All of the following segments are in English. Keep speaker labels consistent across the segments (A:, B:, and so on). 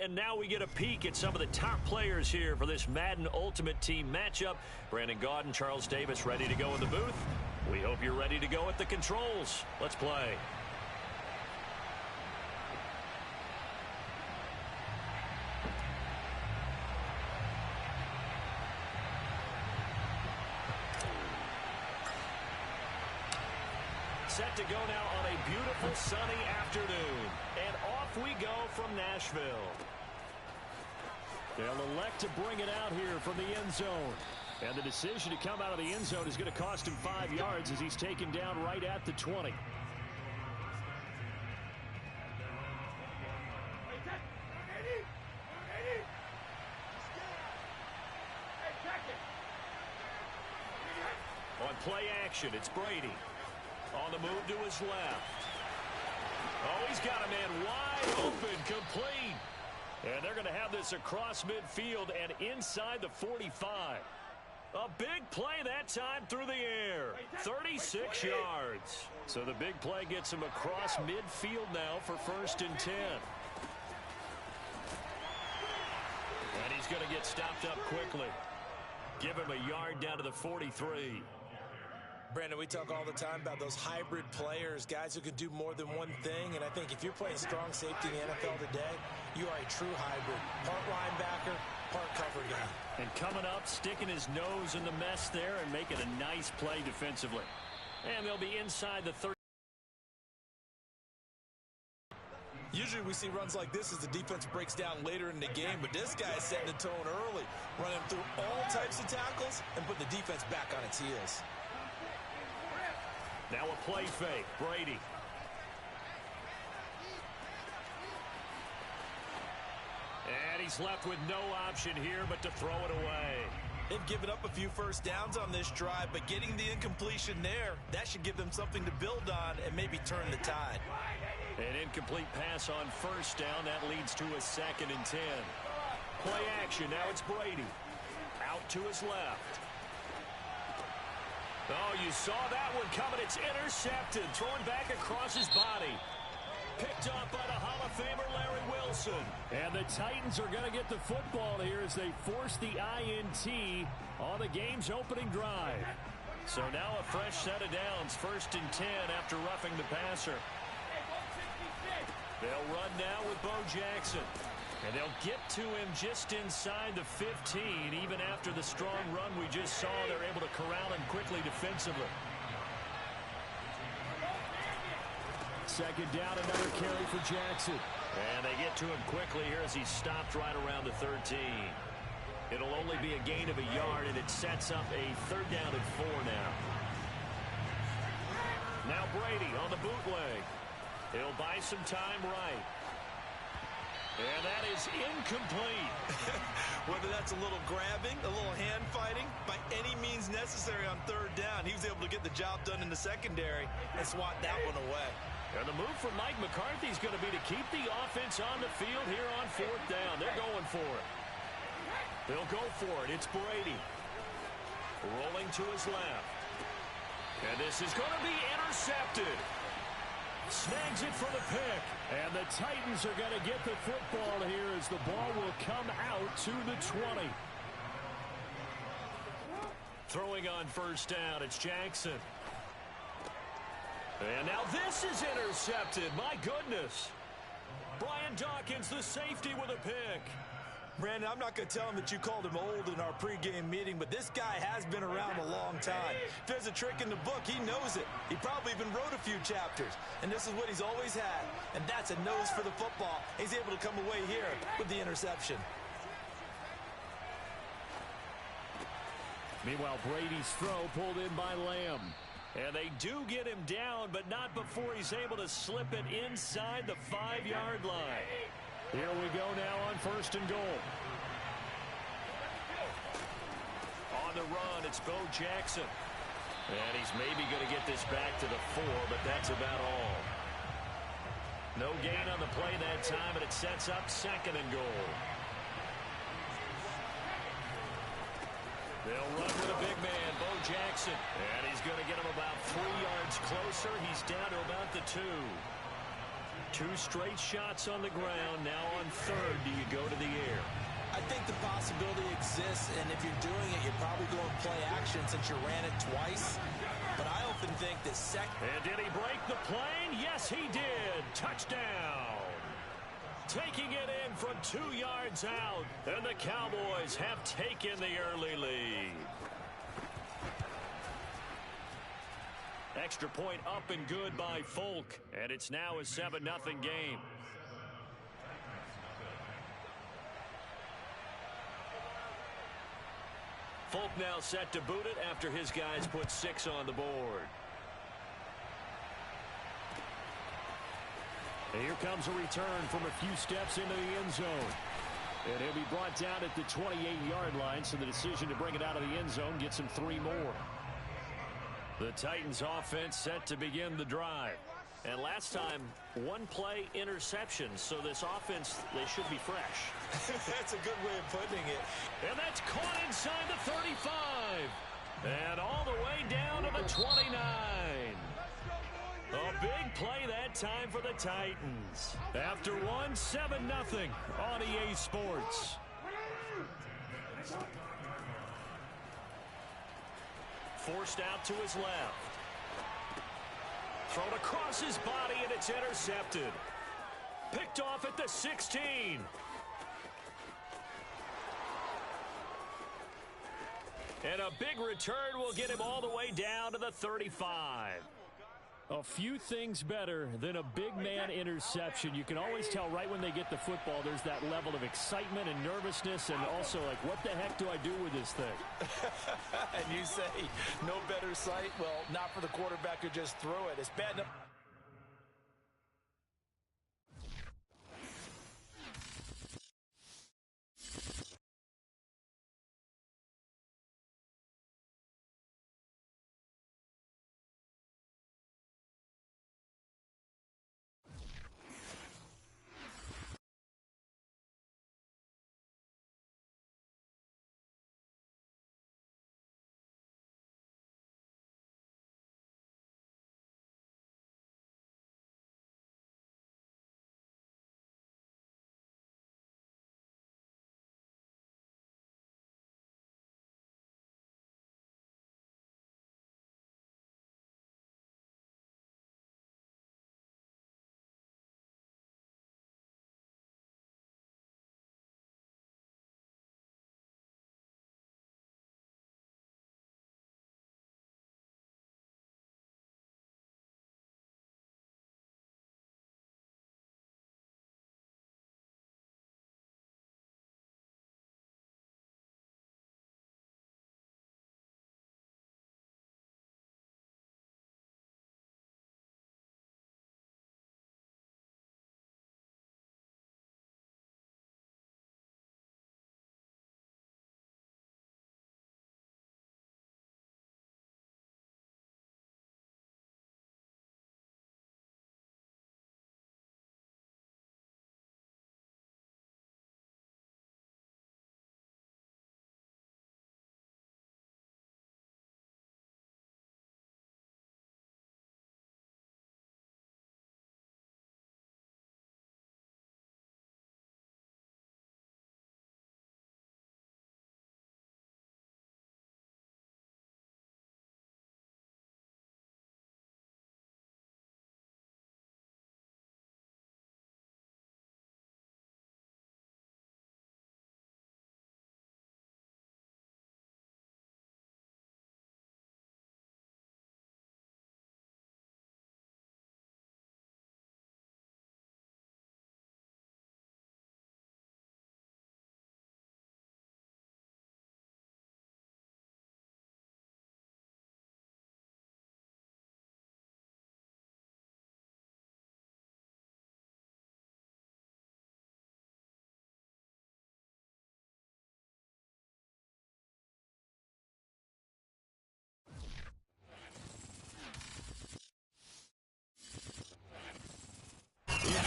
A: and now we get a peek at some of the top players here for this Madden Ultimate Team matchup. Brandon Gaudin, Charles Davis ready to go in the booth. We hope you're ready to go at the controls. Let's play. Set to go now on a beautiful sunny afternoon. And off we go from Nashville. They'll elect to bring it out here from the end zone. And the decision to come out of the end zone is going to cost him 5 yards as he's taken down right at the 20. On play action, it's Brady. On the move to his left. Oh, he's got a man wide open, complete. And they're going to have this across midfield and inside the 45. A big play that time through the air. 36 yards. So the big play gets him across midfield now for 1st and 10. And he's going to get stopped up quickly. Give him a yard down to the 43.
B: Brandon, we talk all the time about those hybrid players, guys who can do more than one thing. And I think if you're playing strong safety in the NFL today, you are a true hybrid. Part linebacker, part cover guy.
A: And coming up, sticking his nose in the mess there and making a nice play defensively. And they'll be inside the 30.
B: Usually we see runs like this as the defense breaks down later in the game, but this guy is setting the tone early, running through all types of tackles and putting the defense back on its heels.
A: Now a play fake, Brady. And he's left with no option here but to throw it away.
B: They've given up a few first downs on this drive, but getting the incompletion there, that should give them something to build on and maybe turn the tide.
A: An incomplete pass on 1st down. That leads to a 2nd and 10. Play action. Now it's Brady. Out to his left. Oh, you saw that one coming. It's intercepted. Thrown back across his body. Picked up by the Hall of Famer Larry Wilson. And the Titans are going to get the football here as they force the INT on the game's opening drive. So now a fresh set of downs. 1st and 10 after roughing the passer. They'll run now with Bo Jackson. And they'll get to him just inside the 15. Even after the strong run we just saw, they're able to corral him quickly defensively. 2nd down, another carry for Jackson. And they get to him quickly here as he's stopped right around the 13. It'll only be a gain of a yard, and it sets up a 3rd down and 4 now. Now Brady on the bootleg. He'll buy some time right. And that is incomplete.
B: Whether that's a little grabbing, a little hand fighting, by any means necessary on 3rd down, he was able to get the job done in the secondary and swat that one away.
A: And the move from Mike McCarthy is going to be to keep the offense on the field here on 4th down. They're going for it. They'll go for it. It's Brady. Rolling to his left. And this is going to be intercepted. Snags it for the pick. And the Titans are going to get the football here as the ball will come out to the 20. Throwing on 1st down, it's Jackson. And now this is intercepted. My goodness. Brian Dawkins, the safety, with a pick.
B: Brandon, I'm not going to tell him that you called him old in our pregame meeting, but this guy has been around a long time. If there's a trick in the book, he knows it. He probably even wrote a few chapters, and this is what he's always had, and that's a nose for the football. He's able to come away here with the interception.
A: Meanwhile, Brady's throw pulled in by Lamb. And they do get him down, but not before he's able to slip it inside the 5-yard line. Here we go now on 1st and goal. On the run, it's Bo Jackson. And he's maybe going to get this back to the 4, but that's about all. No gain on the play that time, and it sets up 2nd and goal. They'll run with a big man, Bo Jackson. And he's going to get him about 3 yards closer. He's down to about the 2. 2 straight shots on the ground. Now on 3rd, do you go to the air?
B: I think the possibility exists, and if you're doing it, you're probably going to play action since you ran it twice. But I often think that
A: And did he break the plane? Yes, he did. Touchdown. Taking it in from 2 yards out. And the Cowboys have taken the early lead. Extra point up and good by Folk. And it's now a 7-0 game. Folk now set to boot it after his guys put 6 on the board. And here comes a return from a few steps into the end zone. And he'll be brought down at the 28-yard line, so the decision to bring it out of the end zone gets him 3 more. The Titans offense set to begin the drive. And last time, 1-play interception, so this offense, they should be fresh.
B: That's a good way of putting it.
A: And that's caught inside the 35. And all the way down to the 29. A big play that time for the Titans. After 7-0 on EA Sports. Forced out to his left. Thrown across his body, and it's intercepted. Picked off at the 16. And a big return will get him all the way down to the 35. A few things better than a big man interception. You can always tell right when they get the football, there's that level of excitement and nervousness, and also like, what the heck do I do with this thing?
B: And you say, no better sight? Well, not for the quarterback who just threw it. It's bad enough.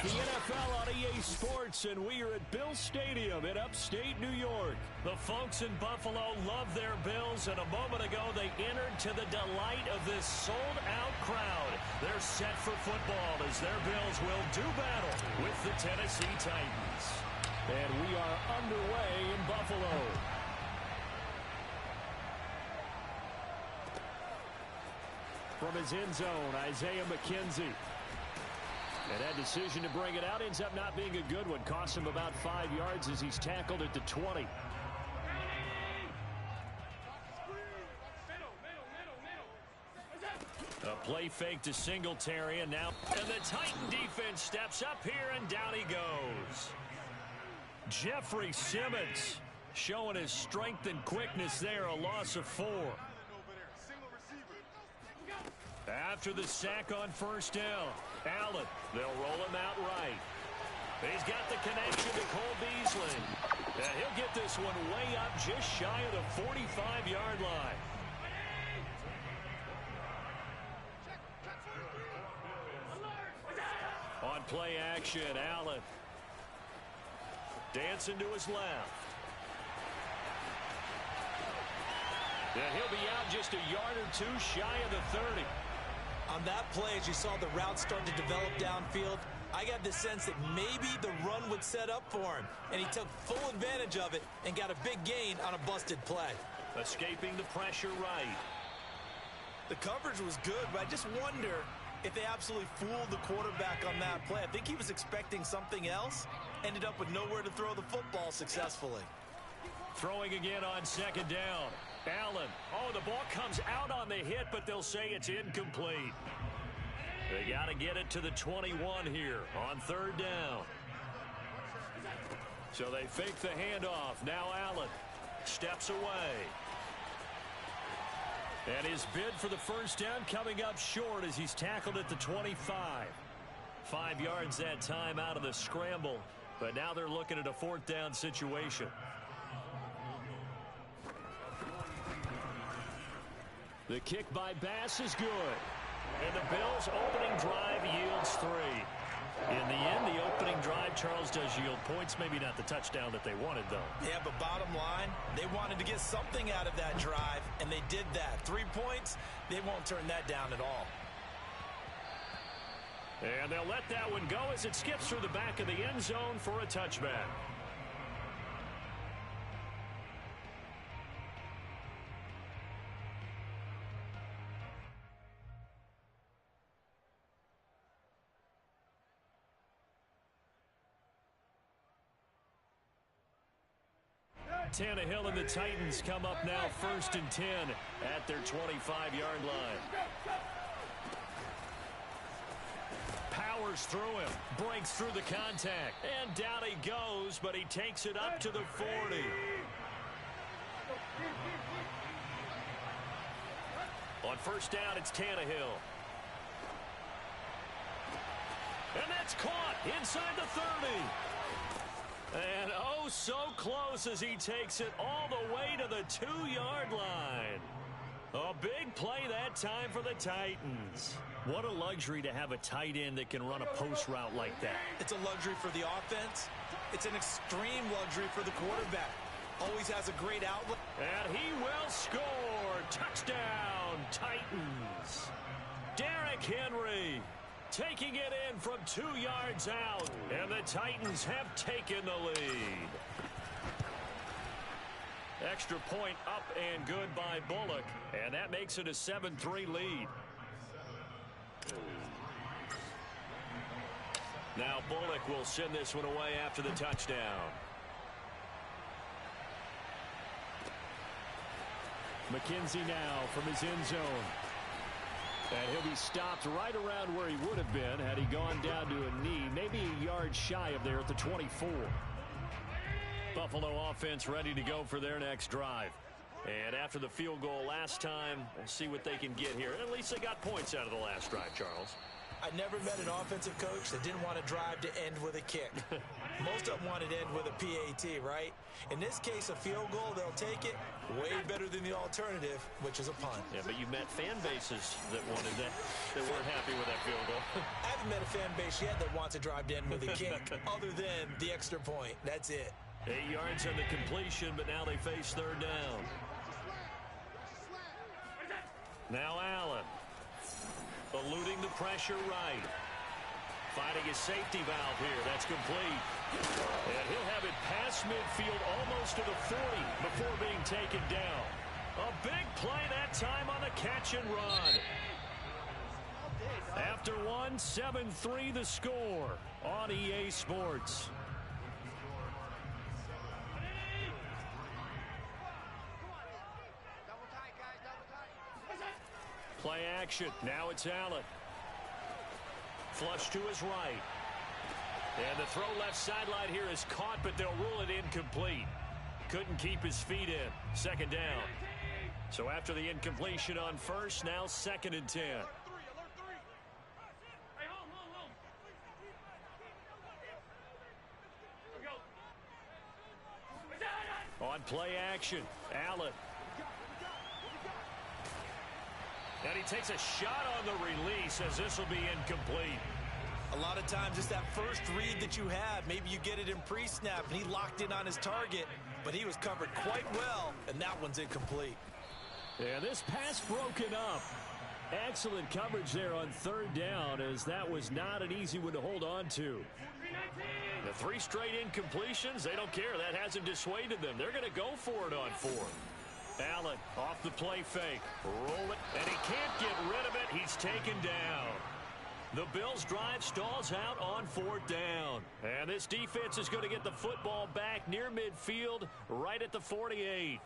A: The NFL on EA Sports, and we are at Bill Stadium in upstate New York. The folks in Buffalo love their Bills, and a moment ago they entered to the delight of this sold-out crowd. Their set for football as their Bills will do battle with the Tennessee Titans. And we are underway in Buffalo. From his end zone, Isaiah McKenzie. And that decision to bring it out ends up not being a good one. Costs him about 5 yards as he's tackled at the 20. A play fake to Singletary, and now the Titan defense steps up here, and down he goes. Jeffrey Simmons showing his strength and quickness there, a loss of 4. After the sack on first down, Allen, they'll roll him out right. He's got the connection to Cole Beasley. And he'll get this one way up just shy of the 45-yard line. On play action, Allen dancing to his left. And he'll be out just a yard or two shy of the 30.
B: On that play, as you saw the route start to develop downfield, I got the sense that maybe the run would set up for him, and he took full advantage of it and got a big gain on a busted play.
A: Escaping the pressure right.
B: The coverage was good, but I just wonder if they absolutely fooled the quarterback on that play. I think he was expecting something else, ended up with nowhere to throw the football successfully.
A: Throwing again on second down. Allen. Oh, the ball comes out on the hit, but they'll say it's incomplete. They got to get it to the 21 here on third down. So they fake the handoff. Now Allen steps away. And his bid for the first down coming up short as he's tackled at the 25. 5 yards that time out of the scramble. But now they're looking at a fourth down situation. The kick by Bass is good. And the Bills' opening drive yields 3. In the end, the opening drive, Charles, does yield points. Maybe not the touchdown that they wanted, though.
B: Yeah, but bottom line, they wanted to get something out of that drive, and they did that. 3 points, they won't turn that down at all.
A: And they'll let that one go as it skips through the back of the end zone for a touchback. Tannehill and the Titans come up now 1st and 10 at their 25-yard line. Powers through him, breaks through the contact, and down he goes, but he takes it up to the 40. On first down, it's Tannehill. And that's caught inside the 30. And oh, so close as he takes it all the way to the 2-yard line. A big play that time for the Titans. What a luxury to have a tight end that can run a post route like that.
B: It's a luxury for the offense. It's an extreme luxury for the quarterback. Always has a great outlet.
A: And he will score. Touchdown, Titans. Derrick Henry taking it in from 2 yards out. And the Titans have taken the lead. Extra point up and good by Bullock. And that makes it a 7-3 lead. Now Bullock will send this one away after the touchdown. McKenzie now from his end zone. And he'll be stopped right around where he would have been had he gone down to a knee, maybe a yard shy of there at the 24. Buffalo offense ready to go for their next drive. And after the field goal last time, we'll see what they can get here. And at least they got points out of the last drive, Charles.
B: I never met an offensive coach that didn't want to drive to end with a kick. Most of them wanted to end with a PAT, right? In this case, a field goal, they'll take it. Way better than the alternative, which is a punt.
A: Yeah, but you met fan bases that wanted that, that weren't happy with that field goal.
B: I haven't met a fan base yet that wants to drive to end with a kick, other than the extra point. That's it.
A: 8 yards on the completion, but now they face third down. Now Allen. Eluding the pressure right. Finding his safety valve here. That's complete. And he'll have it past midfield almost to the 40 before being taken down. A big play that time on the catch and run. After one, 7-3 the score on EA Sports. Play action. Now it's Allen. Flush to his right. And the throw left sideline here is caught, but they'll rule it incomplete. Couldn't keep his feet in. Second down. So after the incompletion on first, now 2nd and 10. On play action, Allen. And he takes a shot on the release as this will be incomplete.
B: A lot of times it's that first read that you have. Maybe you get it in pre-snap and he locked in on his target, but he was covered quite well, and that one's incomplete.
A: And this pass broken up. Excellent coverage there on 3rd down, as that was not an easy one to hold on to. The 3 straight incompletions, they don't care. That hasn't dissuaded them. They're going to go for it on 4th. Allen off the play fake. Roll it, and he can't get rid of it. He's taken down. The Bills' drive stalls out on 4th down. And this defense is going to get the football back near midfield, right at the 48.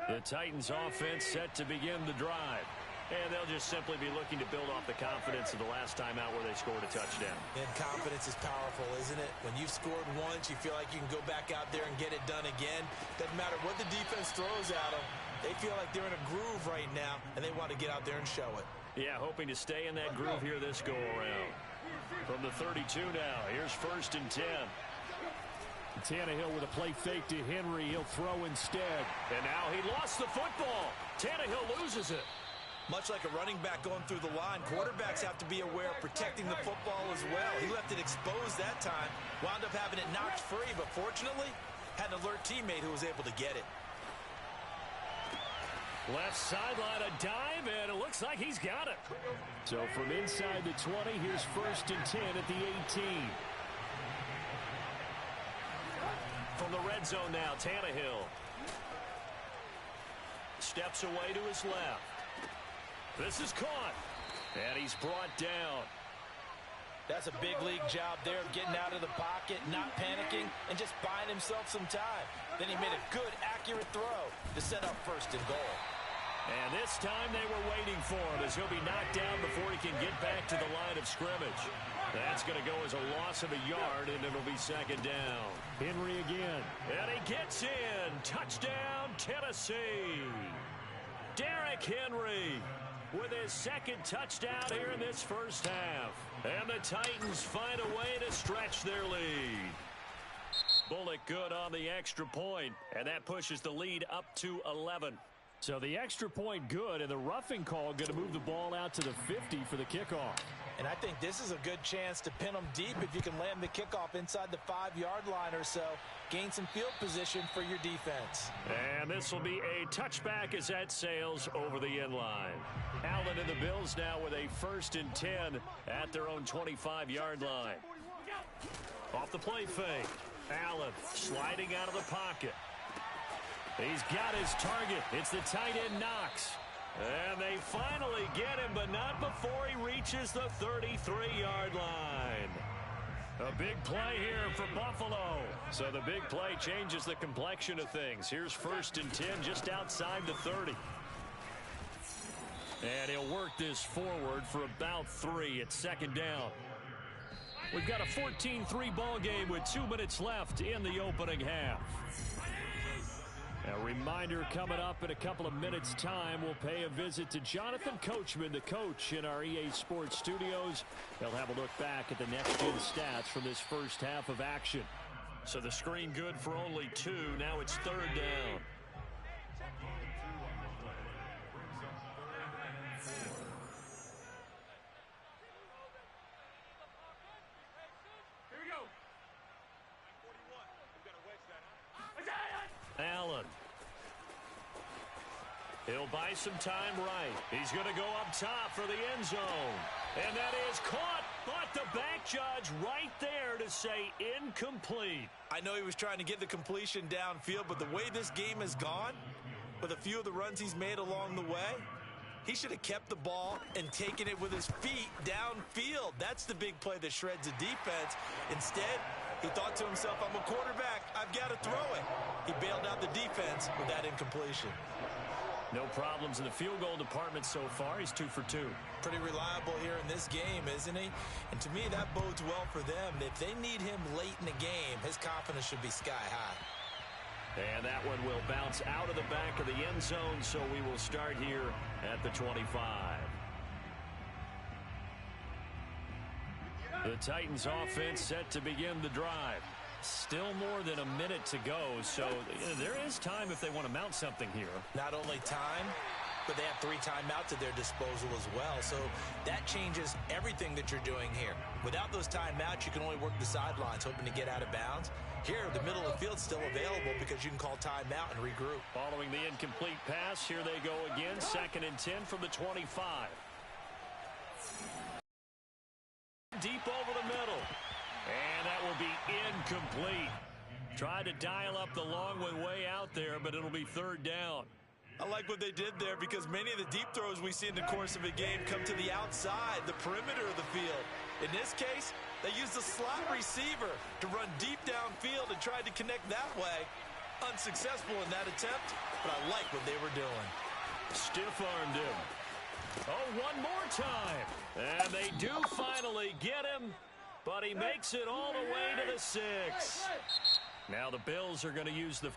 A: The Titans' offense set to begin the drive. And they'll just simply be looking to build off the confidence of the last time out where they scored a touchdown.
B: And confidence is powerful, isn't it? When you've scored once, you feel like you can go back out there and get it done again. Doesn't matter what the defense throws at them. They feel like they're in a groove right now, and they want to get out there and show it.
A: Yeah, hoping to stay in that groove here this go-around. From the 32 now, here's 1st and 10. Tannehill with a play fake to Henry. He'll throw instead. And now he lost the football. Tannehill loses it.
B: Much like a running back going through the line, quarterbacks have to be aware of protecting the football as well. He left it exposed that time, wound up having it knocked free, but fortunately, had an alert teammate who was able to get it.
A: Left sideline, a dive, and it looks like he's got it. So from inside the 20, here's 1st and 10 at the 18. From the red zone now, Tannehill. Steps away to his left. This is caught, and he's brought down.
B: That's a big league job there of getting out of the pocket, not panicking, and just buying himself some time. Then he made a good, accurate throw to set up 1st and goal.
A: And this time they were waiting for him, as he'll be knocked down before he can get back to the line of scrimmage. That's going to go as a loss of a yard, and it'll be 2nd down. Henry again. And he gets in. Touchdown, Tennessee. Derrick Henry with his 2nd touchdown here in this first half. And the Titans find a way to stretch their lead. Bullock good on the extra point, and that pushes the lead up to 11. So the extra point good, and the roughing call going to move the ball out to the 50 for the kickoff.
B: And I think this is a good chance to pin them deep if you can land the kickoff inside the 5-yard line or so. Gain some field position for your defense.
A: And this will be a touchback as that sails over the end line. Allen and the Bills now with a 1st and 10 at their own 25-yard line. Off the play fake. Allen sliding out of the pocket. He's got his target. It's the tight end Knox. And they finally get him, but not before he reaches the 33-yard line. A big play here for Buffalo. So the big play changes the complexion of things. Here's 1st and 10 just outside the 30. And he'll work this forward for about 3 at 2nd down. We've got a 14-3 ball game with 2 minutes left in the opening half. A reminder, coming up in a couple of minutes' time, we'll pay a visit to Jonathan Coachman, the coach in our EA Sports studios. They'll have a look back at the next-gen stats from this first half of action. So the screen good for only 2. Now it's 3rd down. Allen. He'll buy some time right. He's going to go up top for the end zone. And that is caught, but the back judge right there to say incomplete.
B: I know he was trying to get the completion downfield, but the way this game has gone, with a few of the runs he's made along the way, he should have kept the ball and taken it with his feet downfield. That's the big play that shreds the defense. Instead, he thought to himself, I'm a quarterback, I've got to throw it. He bailed out the defense with that incompletion.
A: No problems in the field goal department so far. He's 2 for 2.
B: Pretty reliable here in this game, isn't he? And to me, that bodes well for them. If they need him late in the game, his confidence should be sky high.
A: And that one will bounce out of the back of the end zone, so we will start here at the 25. The Titans offense set to begin the drive. Still more than a minute to go, so there is time if they want to mount something here.
B: Not only time, but they have 3 timeouts at their disposal as well, so that changes everything that you're doing here. Without those timeouts, you can only work the sidelines, hoping to get out of bounds. Here, the middle of the field's still available because you can call timeout and regroup.
A: Following the incomplete pass, here they go again, 2nd and 10 from the 25. Deep over the middle. And that will be incomplete. Tried to dial up the long one way out there, but it'll be 3rd down.
B: I like what they did there because many of the deep throws we see in the course of a game come to the outside, the perimeter of the field. In this case, they used a slot receiver to run deep downfield and tried to connect that way. Unsuccessful in that attempt, but I like what they were doing.
A: Stiff-armed him. Oh, one more time. And they do finally get him, but he makes it all the way to the 6. Now the Bills are going to use the